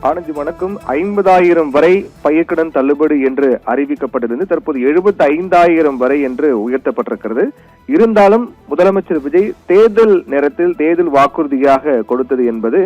ஆனந்தி வணக்கம். 50,000 வரை பயிர்க்கடன் தள்ளுபடி என்று அறிவிக்கப்பட்டிருந்து தற்போது 75,000 வரை என்று உயர்த்தப்பட்டிருக்கிறது. இருந்தாலும் முதலமைச்சர் விஜய் தேர்தல் நேரத்தில் தேர்தல் வாக்குறுதியாக கொடுத்தது என்பது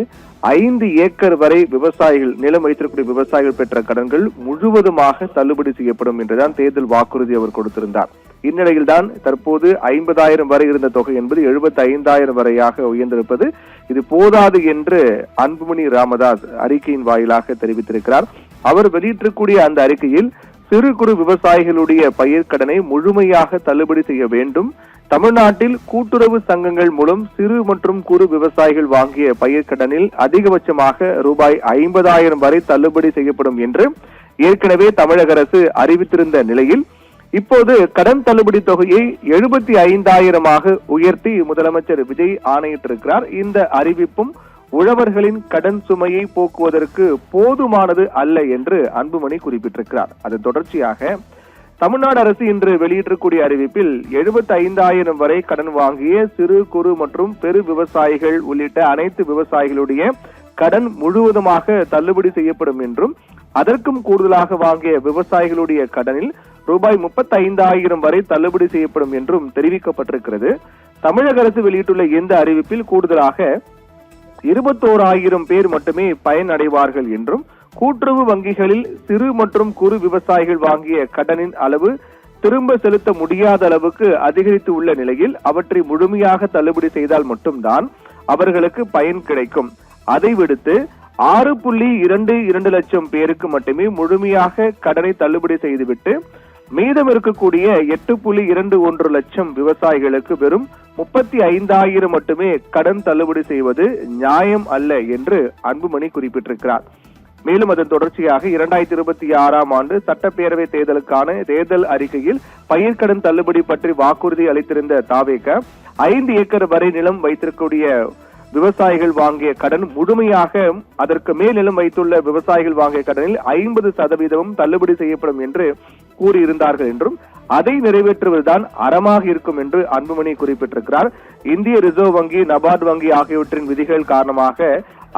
5 ஏக்கர் வரை விவசாயிகள் நிலம் வைத்திருக்கக்கூடிய விவசாயிகள் பெற்ற கடன்கள் முழுவதுமாக தள்ளுபடி செய்யப்படும் என்றுதான் தேர்தல் வாக்குறுதி அவர் கொடுத்திருந்தார். இந்நிலையில் தான் தற்போது 50,000 வரை இருந்த தொகை என்பது 75,000 வரையாக உயர்ந்திருப்பது. இது போதாது என்று அன்புமணி ராமதாஸ் அறிக்கையின் வாயிலாக தெரிவித்திருக்கிறார். அவர் வெளியிட்டிருக்கூடிய அந்த அறிக்கையில் சிறு குறு விவசாயிகளுடைய பயிர்க்கடனை முழுமையாக தள்ளுபடி செய்ய வேண்டும், தமிழ்நாட்டில் கூட்டுறவு சங்கங்கள் மூலம் சிறு மற்றும் குறு விவசாயிகள் வாங்கிய பயிர்க்கடனில் அதிகபட்சமாக ரூபாய் 50,000 வரை தள்ளுபடி செய்யப்படும் என்று ஏற்கனவே தமிழக அரசு அறிவித்திருந்த நிலையில் இப்போது கடன் தள்ளுபடி தொகையை 75,000 உயர்த்தி முதலமைச்சர் விஜய் ஆணையிட்டிருக்கிறார். இந்த அறிவிப்பும் உழவர்களின் கடன் சுமையை போக்குவதற்கு போதுமானது அல்ல என்று அன்புமணி குறிப்பிட்டிருக்கிறார். அதன் தொடர்ச்சியாக தமிழ்நாடு அரசு இன்று வெளியிட்டிருக்கூடிய அறிவிப்பில் 75,000 வரை கடன் வாங்கிய சிறு குறு மற்றும் பெரு விவசாயிகள் உள்ளிட்ட அனைத்து விவசாயிகளுடைய கடன் முழுவதுமாக தள்ளுபடி செய்யப்படும் என்றும் அதற்கும் கூடுதலாக வாங்கிய விவசாயிகளுடைய கடனில் ரூபாய் 35,000 வரை தள்ளுபடி செய்யப்படும் என்றும் தெரிவிக்கப்பட்டிருக்கிறது. தமிழக அரசு வெளியிட்டுள்ள இந்த அறிவிப்பில் கூடுதலாக 21,000 பேர் மட்டுமே பயனடைவார்கள் என்றும் கூட்டுறவு வங்கிகளில் சிறு மற்றும் குறு விவசாயிகள் வாங்கிய கடனின் அளவு திரும்ப செலுத்த முடியாத அளவுக்கு அதிகரித்து உள்ள நிலையில் அவற்றை முழுமையாக தள்ளுபடி செய்தால் மட்டும்தான் அவர்களுக்கு பயன் கிடைக்கும். அதை விடுத்து 6.22 லட்சம் பேருக்கு மட்டுமே முழுமையாக கடனை தள்ளுபடி செய்துவிட்டு மீதம் இருக்கக்கூடிய 8.21 லட்சம் விவசாயிகளுக்கு வெறும் 35,000 மட்டுமே கடன் தள்ளுபடி செய்வது நியாயம் அல்ல என்று அன்புமணி குறிப்பிட்டிருக்கிறார். மேலும் அதன் தொடர்ச்சியாக 2026 ஆண்டு சட்டப்பேரவை தேர்தலுக்கான தேர்தல் அறிக்கையில் பயிர்க்கடன் தள்ளுபடி பற்றி வாக்குறுதி அளித்திருந்த தாவேக 5 ஏக்கர் வரை நிலம் வைத்திருக்கக்கூடிய விவசாயிகள் வாங்கிய கடன் முழுமையாக அதற்கு மேல் நிலம் வைத்துள்ள விவசாயிகள் வாங்கிய கடனில் 50% தள்ளுபடி செய்யப்படும் என்று கூறியிருந்தார்கள் என்றும் அதை நிறைவேற்றுவதுதான் அறமாக இருக்கும் என்று அன்புமணி குறிப்பிட்டிருக்கிறார். இந்திய ரிசர்வ் வங்கி, நபார்டு வங்கி ஆகியவற்றின் விதிகள் காரணமாக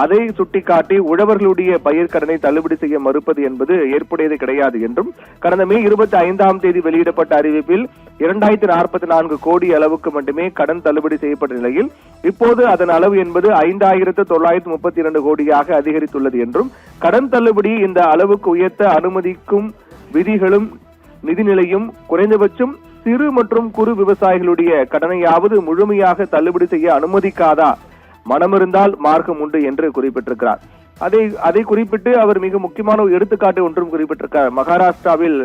அதை சுட்டிக்காட்டி உழவர்களுடைய பயிர்க்கடனை தள்ளுபடி செய்ய மறுப்பது என்பது ஏற்புடையது கிடையாது என்றும் கடந்த மே 25 வெளியிடப்பட்ட அறிவிப்பில் 2044 கோடி அளவுக்கு மட்டுமே கடன் தள்ளுபடி செய்யப்பட்ட நிலையில் இப்போது அதன் அளவு என்பது 5,932 கோடியாக அதிகரித்துள்ளது என்றும் கடன் தள்ளுபடி இந்த அளவுக்கு உயர்த்த அனுமதிக்கும் விதிகளும் நிதிநிலையும் குறைந்தபட்சம் சிறு மற்றும் குறு விவசாயிகளுடைய கடனையாவது முழுமையாக தள்ளுபடி செய்ய அனுமதிக்காதா, மனமிருந்தால் மார்க்கம் உண்டு என்று குறிப்பிட்டிருக்கிறார். அதை குறிப்பிட்டு அவர் மிக முக்கியமான எடுத்துக்காட்டு ஒன்றும் குறிப்பிட்டிருக்கார். மகாராஷ்டிராவில்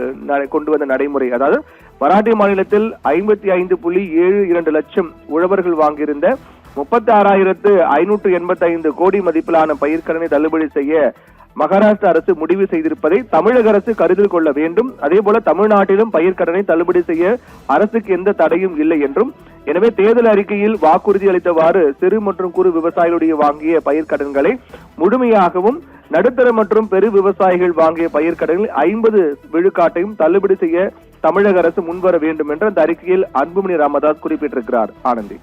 கொண்டு வந்த நடைமுறை, அதாவது மராட்டிய மாநிலத்தில் 55.72 லட்சம் உழவர்கள் வாங்கியிருந்த 36,585 கோடி மதிப்பிலான பயிர்க்கடனை தள்ளுபடி செய்ய மகாராஷ்டிரா அரசு முடிவு செய்திருப்பதை தமிழக அரசு கருத்தில் கொள்ள வேண்டும். அதே போல தமிழ்நாட்டிலும் பயிர்க்கடனை தள்ளுபடி செய்ய அரசுக்கு எந்த தடையும் இல்லை என்றும், எனவே தேர்தல் அறிக்கையில் வாக்குறுதி அளித்தவாறு சிறு மற்றும் குறு விவசாயிகளுடைய வாங்கிய பயிர்க்கடன்களை முழுமையாகவும் நடுத்தர மற்றும் பெரு விவசாயிகள் வாங்கிய பயிர்க்கடனில் 50% தள்ளுபடி செய்ய தமிழக அரசு முன்வர வேண்டும் என்று அந்த அறிக்கையில் அன்புமணி ராமதாஸ் குறிப்பிட்டிருக்கிறார். ஆனந்தி.